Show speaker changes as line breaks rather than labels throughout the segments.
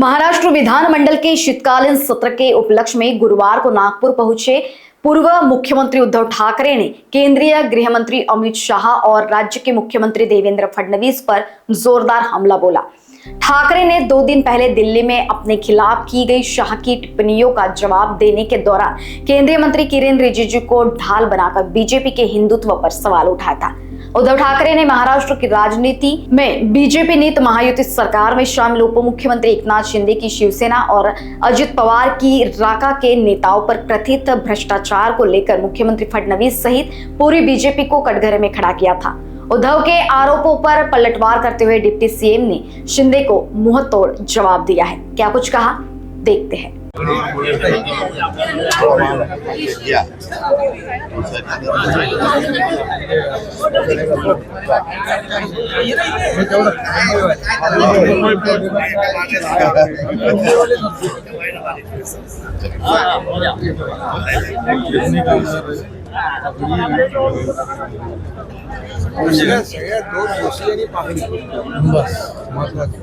महाराष्ट्र विधानमंडल के शीतकालीन सत्र के उपलक्ष्य में गुरुवार को नागपुर पहुंचे पूर्व मुख्यमंत्री उद्धव ठाकरे ने केंद्रीय गृह मंत्री अमित शाह और राज्य के मुख्यमंत्री देवेंद्र फडणवीस पर जोरदार हमला बोला। ठाकरे ने 2 दिन पहले दिल्ली में अपने खिलाफ की गई शाह की टिप्पणियों का जवाब देने के दौरान केंद्रीय मंत्री किरेन रिजिजू को ढाल बनाकर बीजेपी के हिंदुत्व पर सवाल उठाया था। उद्धव ठाकरे ने महाराष्ट्र की राजनीति में बीजेपी नीत महायुति सरकार में शामिल उप मुख्यमंत्री एकनाथ शिंदे की शिवसेना और अजित पवार की राका के नेताओं पर कथित भ्रष्टाचार को लेकर मुख्यमंत्री फडणवीस सहित पूरी बीजेपी को कटघरे में खड़ा किया था। उद्धव के आरोपों पर पलटवार करते हुए डिप्टी सीएम ने शिंदे को मुंहतोड़ जवाब दिया है। क्या कुछ कहा, देखते हैं।
सगळ्यात दोन गोष्टी आणि पाकडी बस महत्वाचं।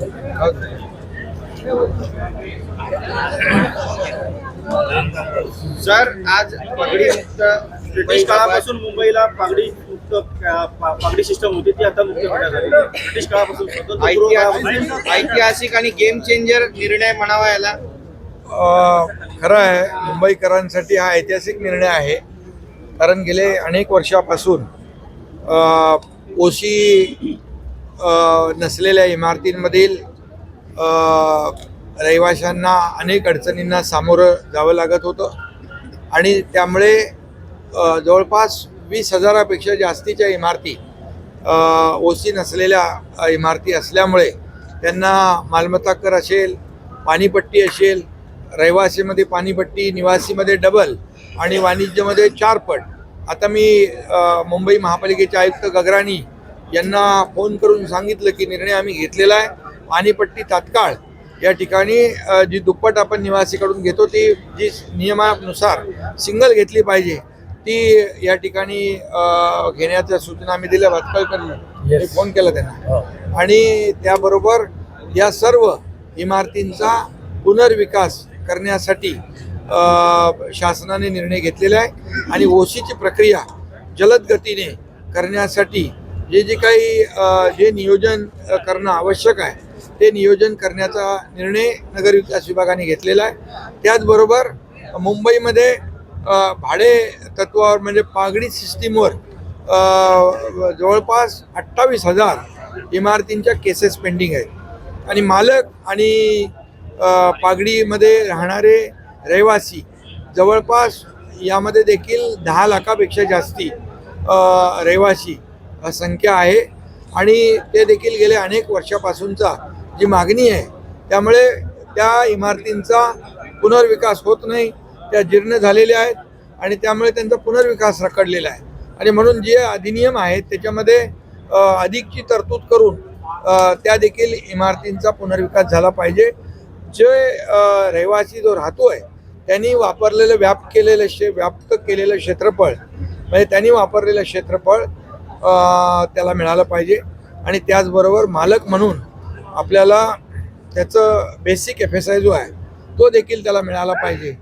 सर, आज पगडी मुक्त ब्रिटिश काळापासून मुंबईला पगडी मुक्त पगडी सिस्टम होती, ती आता मुक्त करण्यात आली। ब्रिटिश काळापासून स्वतंत्र
ऐतिहासिक आणि गेम चेंजर निर्णय म्हणावा याला। खरं आहे, मुंबईकरांसाठी हा ऐतिहासिक निर्णय आहे, कारण गेले अनेक वर्षापासून ओसी नसलेल्या इमारतींमधील रहिवाशांना अनेक अडचणींना सामोरं जावं लागत होतं आणि त्यामुळे जवळपास 20,000पेक्षा जास्तीच्या इमारती ओसी नसलेल्या इमारती असल्यामुळे त्यांना मालमत्ता कर असेल, पाणीपट्टी असेल, रहिवासीमध्ये पाणीपट्टी, निवासीमध्ये डबल आणि वाणिज्यमध्ये 4 पट। आता मी मुंबई महापालिकेचे आयुक्त गगराणी यांना फोन करून सांगितलं की निर्णय आम्ही घेतलेला आहे, पाणीपट्टी तात्काळ या ठिकाणी जी दुप्पट आपण निवासीकडून घेतो ती जी नियमानुसार सिंगल घेतली पाहिजे ती या ठिकाणी घेण्याच्या सूचना आम्ही दिल्या। भातकळकर फोन केला त्यांना आणि त्याबरोबर या सर्व इमारतींचा पुनर्विकास करण्यासाठी शासनाने निर्णय घेतलेला आहे आणि ओसीची प्रक्रिया जलद गतीने करण्यासाठी जे काही जे नियोजन करणं आवश्यक आहे ते नियोजन करण्याचा निर्णय नगरविकास विभागाने घेतलेला आहे। त्याचबरोबर मुंबईमध्ये भाडे तत्वावर म्हणजे पागडी सिस्टीमवर जवळपास 28,000 इमारतींच्या केसेस पेंडिंग आहेत आणि मालक आणि पागडीमध्ये राहणारे रहिवासी जवळपास यामध्ये देखील 10 लाखापेक्षा जास्ती रहिवासी संख्या आहे आणि ते देखील गेले अनेक वर्षापासूनचा जी मागणी आहे, त्यामुळे त्या इमारतींचा पुनर्विकास होत नाही, त्या जीर्ण झालेल्या आहेत आणि त्यामुळे त्यांचा पुनर्विकास रखडलेला आहे आणि म्हणून जे अधिनियम आहेत त्याच्यामध्ये अधिकची तरतूद करून त्या देखील इमारतींचा पुनर्विकास झाला पाहिजे। जे रहिवासी जो राहतोय त्यांनी वापरलेलं व्याप्त केलेलं क्षेत्रफळ म्हणजे त्यांनी वापरलेलं क्षेत्रफळ त्याला मिळालं पाहिजे आणि त्याचबरोबर मालक म्हणून आपल्याला त्याचं बेसिक FSI जो आहे तो देखील त्याला मिळाला पाहिजे।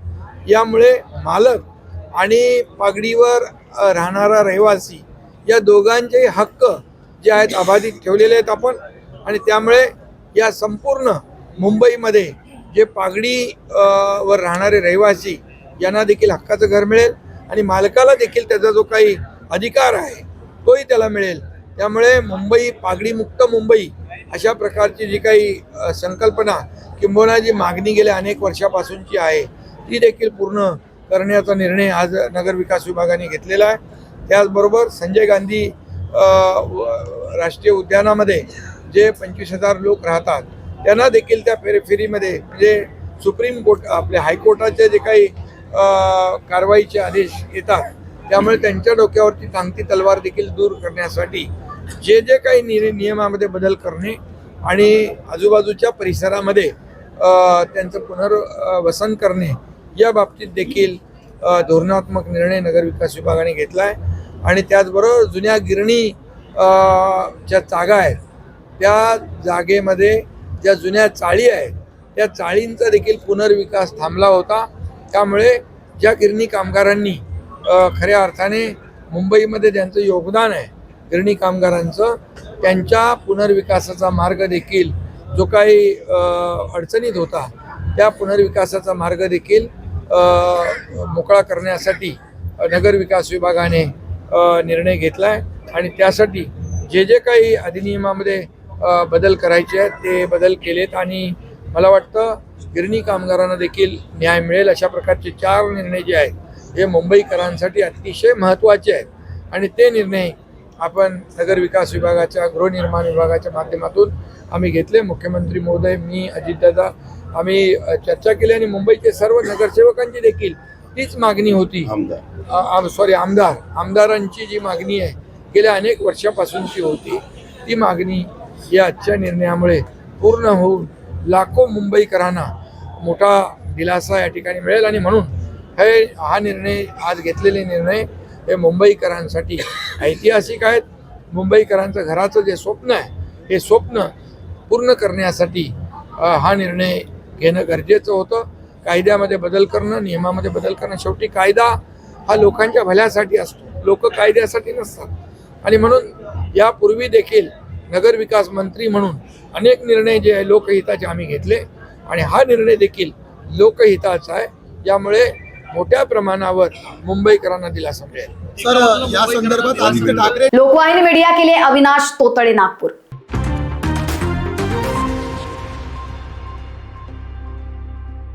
यामुळे मालक आणि पागडीवर राहणारा रहिवासी या दोघांचे हक्क जे आहेत अबाधित ठेवलेले आहेत आपण आणि त्यामुळे या संपूर्ण मुंबईमध्ये जे पागडी वर राहणारे रहिवासी यांना देखील हक्काचं घर मिळेल आणि मालकाला देखील त्याचा जो काही अधिकार आहे तोही त्याला मिळेल। त्यामुळे मुंबई पागडीमुक्त मुंबई अशा प्रकारची जी काही संकल्पना किंबहुना जी मागणी गेल्या अनेक वर्षापासूनची आहे ती देखील पूर्ण करण्याचा निर्णय आज नगरविकास विभागाने घेतलेला आहे। त्याचबरोबर संजय गांधी राष्ट्रीय उद्यानामध्ये जे 25,000 लोक राहतात त्यांना देखील त्या फेरीमध्ये म्हणजे सुप्रीम कोर्ट आपल्या हायकोर्टाचे जे काही कारवाईचे आदेश येतात त्यामुळे त्यांच्या डोक्यावरती टांगती तलवार देखील दूर करण्यासाठी जे काही नियमामध्ये बदल करणे आणि आजूबाजूच्या परिसरामध्ये त्यांचं पुनर्वसन करणे या बाबतीत देखील धोरणात्मक निर्णय नगरविकास विभागाने घेतला आहे आणि त्याचबरोबर जुन्या गिरणी ज्या जागा आहेत त्या जागेमध्ये ज्या जुन्या चाळी आहेत त्या चाळींचा देखील पुनर्विकास थांबला होता. त्यामुळे ज्या गिरणी कामगारांनी खऱ्या अर्थाने मुंबईमध्ये ज्यांचं योगदान आहे गिरणी कामगारांचं, त्यांच्या पुनर्विकासाचा मार्ग देखील जो काही अडचणीत होता त्या पुनर्विकासाचा मार्ग देखील मोकळा करण्यासाठी नगरविकास विभागाने निर्णय घेतला आहे. आणि त्यासाठी जे जे काही अधिनियमामध्ये बदल करायचे आहेत ते बदल केलेत. आणि मला वाटतं गिरणी कामगारांना देखील न्याय मिळेल अशा प्रकारचे 4 निर्णय जे आहेत हे मुंबईकरांसाठी अतिशय महत्त्वाचे आहेत. आणि ते निर्णय आपण नगरविकास विभागाच्या गृहनिर्माण विभागाच्या माध्यमातून आम्ही घेतले. मुख्यमंत्री महोदय, मी, अजितदादा आम्ही चर्चा केली आणि मुंबईचे सर्व नगरसेवकांची देखील तीच मागणी होती. आमदारांची जी मागणी आहे गेल्या अनेक वर्षापासूनची होती, ती मागणी या आजच्या निर्णयामुळे पूर्ण होऊन लाखो मुंबईकरांना मोठा दिलासा या ठिकाणी मिळेल. आणि म्हणून हा निर्णय, आज घेतलेले निर्णय हे मुंबईकरांसाठी ऐतिहासिक आहेत. मुंबईकरांचं घराचं जे स्वप्न आहे हे स्वप्न पूर्ण करण्यासाठी हा निर्णय घेणं गरजेचं होतं. कायद्यामध्ये बदल करणं, नियमामध्ये बदल करणं, शेवटी कायदा हा लोकांच्या भल्यासाठी असतो, लोक कायद्यासाठी नसतात. आणि म्हणून यापूर्वी देखील नगरविकास मंत्री म्हणून अनेक निर्णय जे आहे लोकहिताचे आम्ही घेतले आणि हा निर्णय देखील लोकहिताचा आहे. यामुळे मोठ्या प्रमाणावर मुंबईकरांना दिलासा मिळेल.
सर, या संदर्भात आदित्य ठाकरे
लोकवाहिनी मीडिया के लिए अविनाश तोतड़े, नागपुर.